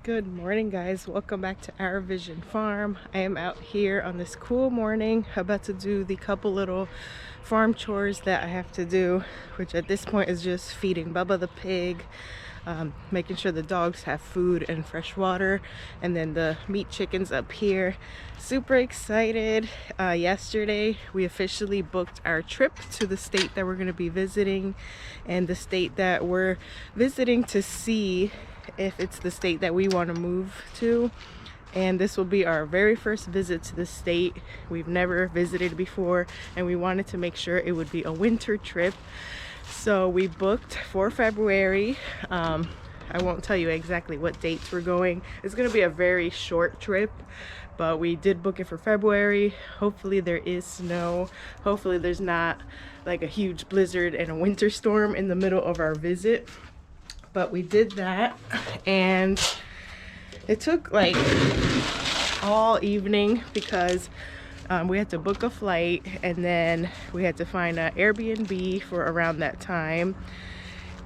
Good morning, guys. Welcome back to Our Vision Farm. I am out here on this cool morning about to do the couple little farm chores that I have to do, which at this point is just feeding Bubba the pig, making sure the dogs have food and fresh water, and then the meat chickens up here. Super excited. Yesterday we officially booked our trip to the state that we're going to be visiting, and the state that we're visiting to see if it's the state that we want to move to. And this will be our very first visit to the state. We've never visited before, and we wanted to make sure it would be a winter trip. So we booked for February. I won't tell you exactly what dates we're going. It's going to be a very short trip, but we did book it for February. Hopefully there is snow. Hopefully there's not like a huge blizzard and a winter storm in the middle of our visit. But we did that, and it took like all evening because we had to book a flight, and then we had to find an Airbnb for around that time,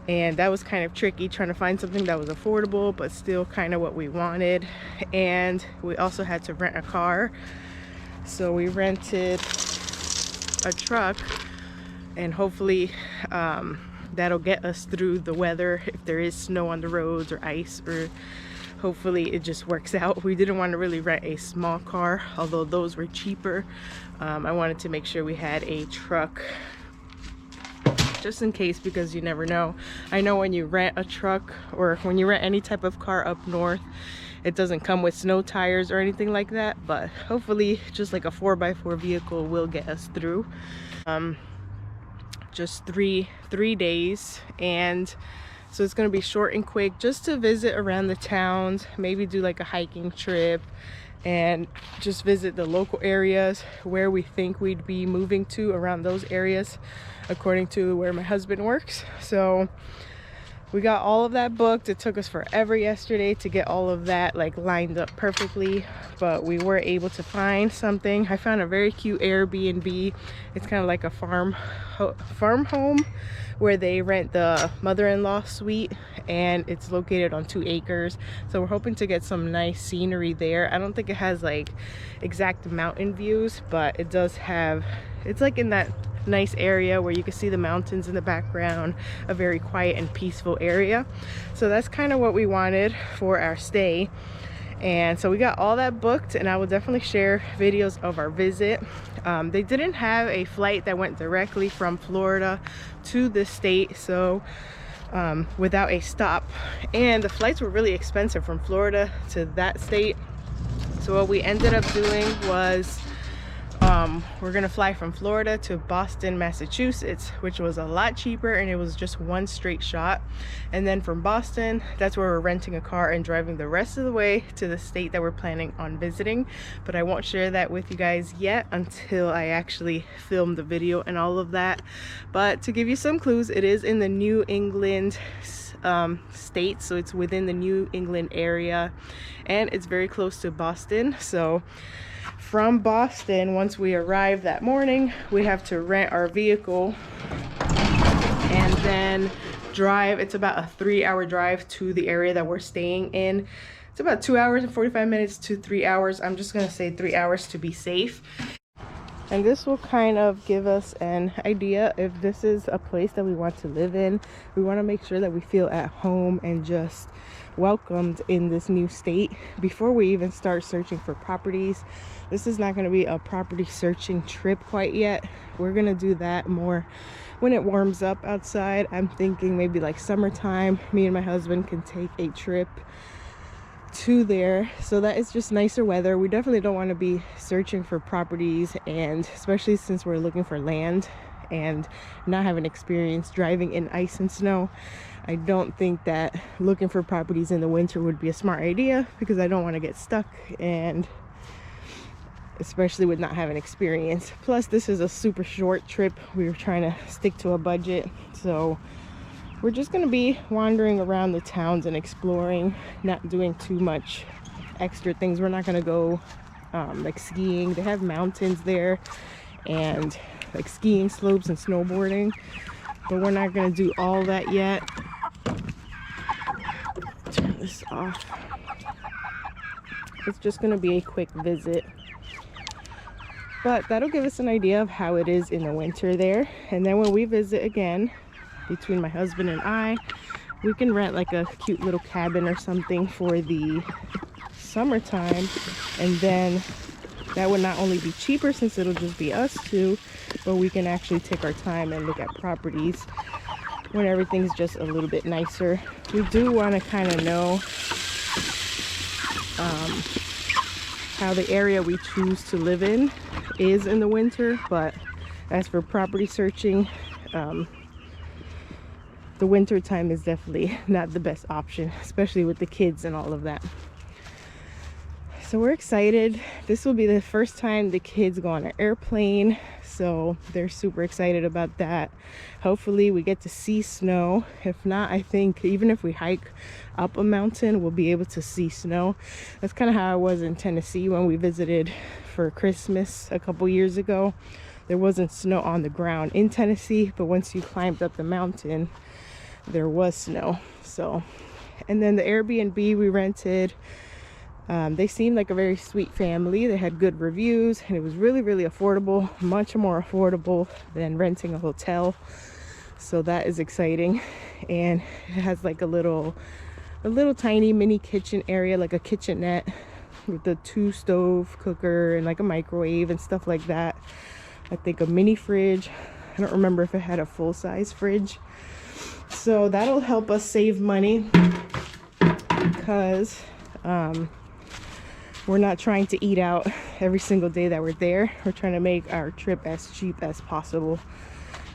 and that was kind of tricky, trying to find something that was affordable but still kind of what we wanted. And we also had to rent a car, so we rented a truck, and hopefully that'll get us through the weather if there is snow on the roads or ice, or hopefully it just works out. We didn't want to really rent a small car, although those were cheaper. I wanted to make sure we had a truck just in case, because you never know. I know when you rent a truck or when you rent any type of car up north, it doesn't come with snow tires or anything like that, but hopefully just like a 4x4 vehicle will get us through. Just three days, and so it's going to be short and quick, just to visit around the towns, maybe do like a hiking trip and just visit the local areas where we think we'd be moving to around those areas according to where my husband works. So we got all of that booked. It took us forever yesterday to get all of that like lined up perfectly, but we were able to find something. I found a very cute Airbnb. It's kind of like a farm home where they rent the mother-in-law suite, and it's located on 2 acres. So we're hoping to get some nice scenery there. I don't think it has like exact mountain views, but it does have, it's like in that nice area where you can see the mountains in the background, a very quiet and peaceful area. So that's kind of what we wanted for our stay, and so we got all that booked, and I will definitely share videos of our visit. They didn't have a flight that went directly from Florida to the state, so without a stop, and the flights were really expensive from Florida to that state. So what we ended up doing was we're gonna fly from Florida to Boston, Massachusetts, which was a lot cheaper, and it was just one straight shot. And then from Boston, that's where we're renting a car and driving the rest of the way to the state that we're planning on visiting. But I won't share that with you guys yet until I actually film the video and all of that. But to give you some clues, it is in the New England state, so it's within the New England area, and it's very close to Boston. So from Boston, once we arrive that morning, we have to rent our vehicle and then drive. It's about a 3-hour drive to the area that we're staying in. It's about 2 hours and 45 minutes to 3 hours. I'm just gonna say 3 hours to be safe. And this will kind of give us an idea if this is a place that we want to live in. We want to make sure that we feel at home and just welcomed in this new state before we even start searching for properties. This is not going to be a property searching trip quite yet. We're going to do that more when it warms up outside. I'm thinking maybe like summertime, me and my husband can take a trip to there, so that it's just nicer weather. We definitely don't want to be searching for properties, and especially since we're looking for land and not having experience driving in ice and snow, I don't think that looking for properties in the winter would be a smart idea, because I don't want to get stuck, and especially with not having experience. Plus this is a super short trip. We were trying to stick to a budget, so we're just going to be wandering around the towns and exploring, not doing too much extra things. We're not going to go like skiing. They have mountains there and like skiing slopes and snowboarding, but we're not going to do all that yet. Turn this off. It's just gonna be a quick visit, but that'll give us an idea of how it is in the winter there. And then when we visit again, between my husband and I, we can rent like a cute little cabin or something for the summertime. And then that would not only be cheaper since it'll just be us two, but we can actually take our time and look at properties when everything's just a little bit nicer. We do want to kind of know how the area we choose to live in is in the winter, but as for property searching, the winter time is definitely not the best option, especially with the kids and all of that. So we're excited. This will be the first time the kids go on an airplane, so they're super excited about that. Hopefully we get to see snow. If not, I think even if we hike up a mountain, we'll be able to see snow. That's kind of how I was in Tennessee when we visited for Christmas a couple years ago. There wasn't snow on the ground in Tennessee, but once you climbed up the mountain, there was snow. So, and then the Airbnb we rented, they seemed like a very sweet family. They had good reviews and it was really, really affordable, much more affordable than renting a hotel. So that is exciting. And it has like a little tiny mini kitchen area, like a kitchenette with the 2-stove cooker and like a microwave and stuff like that. I think a mini fridge. I don't remember if it had a full-size fridge. So that'll help us save money because we're not trying to eat out every single day that we're there. We're trying to make our trip as cheap as possible.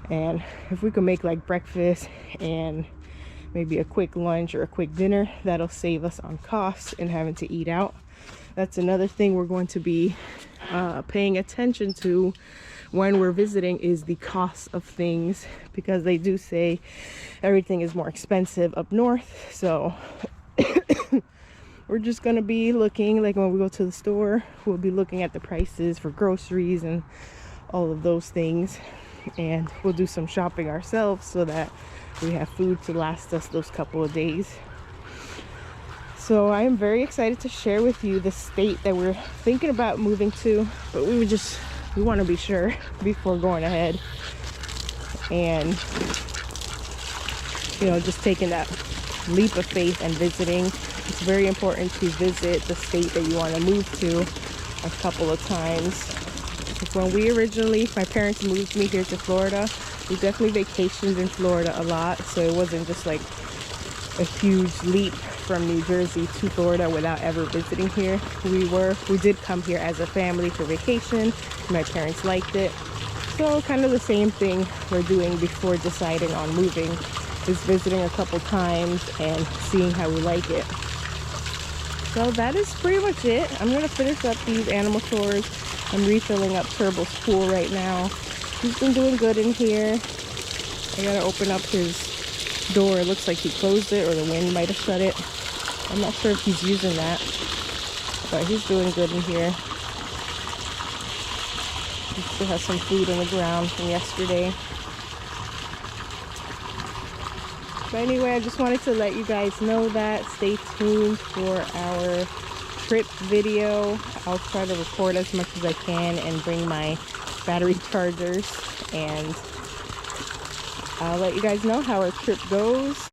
And if we can make like breakfast and maybe a quick lunch or a quick dinner, that'll save us on costs and having to eat out. That's another thing we're going to be paying attention to when we're visiting, is the cost of things, because they do say everything is more expensive up north. So we're just gonna be looking, like when we go to the store, we'll be looking at the prices for groceries and all of those things, and we'll do some shopping ourselves so that we have food to last us those couple of days. So I am very excited to share with you the state that we're thinking about moving to, but we want to be sure before going ahead and, you know, just taking that leap of faith and visiting. It's very important to visit the state that you want to move to a couple of times. Because when we originally, my parents moved me here to Florida, we definitely vacationed in Florida a lot, so it wasn't just like a huge leap from New Jersey to Florida without ever visiting here. We did come here as a family for vacation. My parents liked it. So kind of the same thing we're doing before deciding on moving, is visiting a couple times and seeing how we like it. So that is pretty much it. I'm gonna finish up these animal tours. I'm refilling up Turbo's pool right now. He's been doing good in here. I gotta open up his door. It looks like he closed it, or the wind might have shut it. I'm not sure if he's using that, but he's doing good in here. He still has some food on the ground from yesterday. But anyway, I just wanted to let you guys know that. Stay tuned for our trip video. I'll try to record as much as I can and bring my battery chargers, and I'll let you guys know how our trip goes.